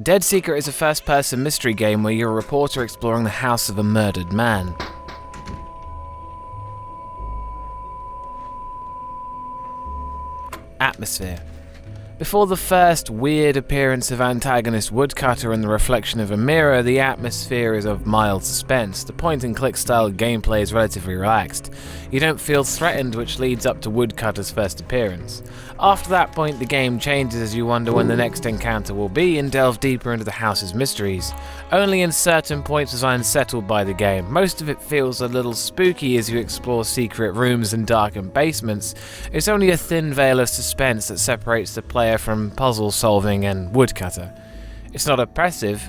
Dead Secret is a first-person mystery game where you're a reporter exploring the house of a murdered man. Atmosphere. Before the first weird appearance of antagonist Woodcutter and the reflection of a mirror, the atmosphere is of mild suspense. The point-and-click style gameplay is relatively relaxed. You don't feel threatened, which leads up to Woodcutter's first appearance. After that point, the game changes as you wonder when the next encounter will be and delve deeper into the house's mysteries. Only in certain points was I unsettled by the game. Most of it feels a little spooky as you explore secret rooms and darkened basements. It's only a thin veil of suspense that separates the player from puzzle solving and Woodcutter. It's not oppressive,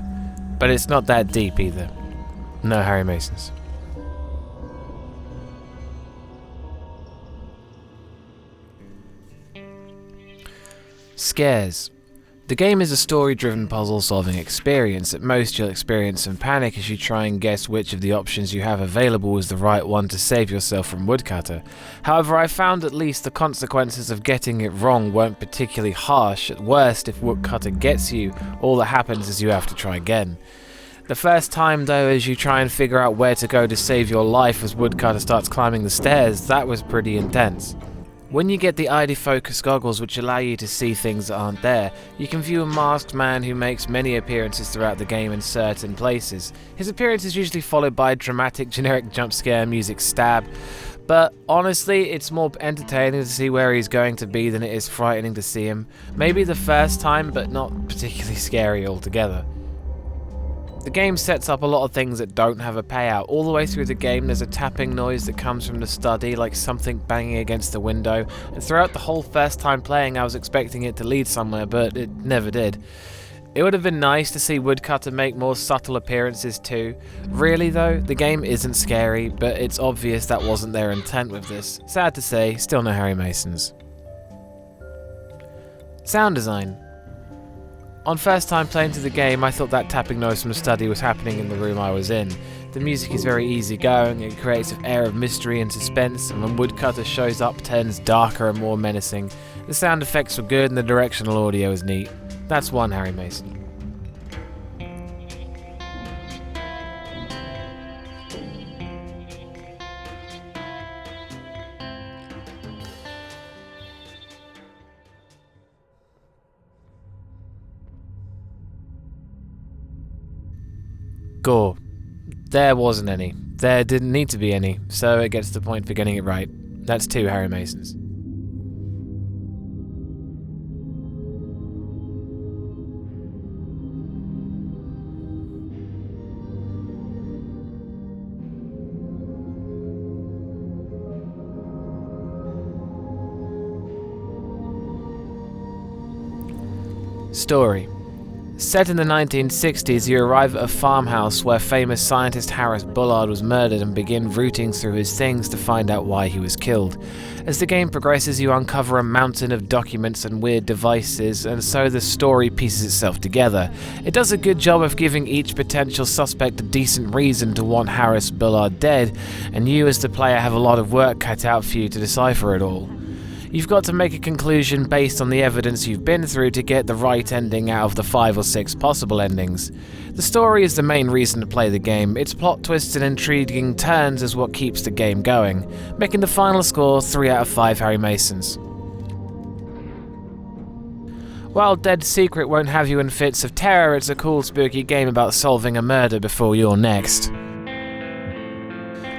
but it's not that deep either. No Harry Masons. Scares. The game is a story-driven puzzle-solving experience. At most, you'll experience some panic as you try and guess which of the options you have available is the right one to save yourself from Woodcutter. However, I found at least the consequences of getting it wrong weren't particularly harsh. At worst, if Woodcutter gets you, all that happens is you have to try again. The first time, though, as you try and figure out where to go to save your life as Woodcutter starts climbing the stairs, that was pretty intense. When you get the ID focus goggles, which allow you to see things that aren't there, you can view a masked man who makes many appearances throughout the game in certain places. His appearance is usually followed by a dramatic generic jump scare music stab, but honestly it's more entertaining to see where he's going to be than it is frightening to see him. Maybe the first time, but not particularly scary altogether. The game sets up a lot of things that don't have a payout. All the way through the game there's a tapping noise that comes from the study, like something banging against the window, and throughout the whole first time playing I was expecting it to lead somewhere, but it never did. It would have been nice to see Woodcutter make more subtle appearances too. Really though, the game isn't scary, but it's obvious that wasn't their intent with this. Sad to say, still no Harry Masons. Sound design. On first time playing through the game, I thought that tapping noise from the study was happening in the room I was in. The music is very easygoing, it creates an air of mystery and suspense, and when Woodcutter shows up, turns darker and more menacing. The sound effects were good and the directional audio is neat. That's one Harry Mason. Gore. There wasn't any. There didn't need to be any, so it gets the point for getting it right. That's 2 Harry Masons. Story. Set in the 1960s, you arrive at a farmhouse where famous scientist Harris Bullard was murdered and begin rooting through his things to find out why he was killed. As the game progresses, you uncover a mountain of documents and weird devices, and so the story pieces itself together. It does a good job of giving each potential suspect a decent reason to want Harris Bullard dead, and you as the player have a lot of work cut out for you to decipher it all. You've got to make a conclusion based on the evidence you've been through to get the right ending out of the 5 or 6 possible endings. The story is the main reason to play the game. Its plot twists and intriguing turns is what keeps the game going, making the final score 3 out of 5 Harry Masons. While Dead Secret won't have you in fits of terror, it's a cool spooky game about solving a murder before you're next.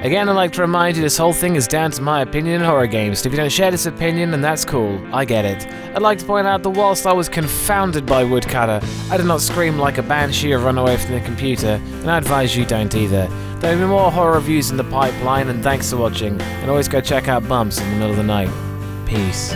Again, I'd like to remind you this whole thing is down to my opinion in horror games, so if you don't share this opinion, then that's cool, I get it. I'd like to point out that whilst I was confounded by Woodcutter, I did not scream like a banshee or run away from the computer, and I advise you don't either. There will be more horror reviews in the pipeline, and thanks for watching, and always go check out Bumps in the middle of the night. Peace.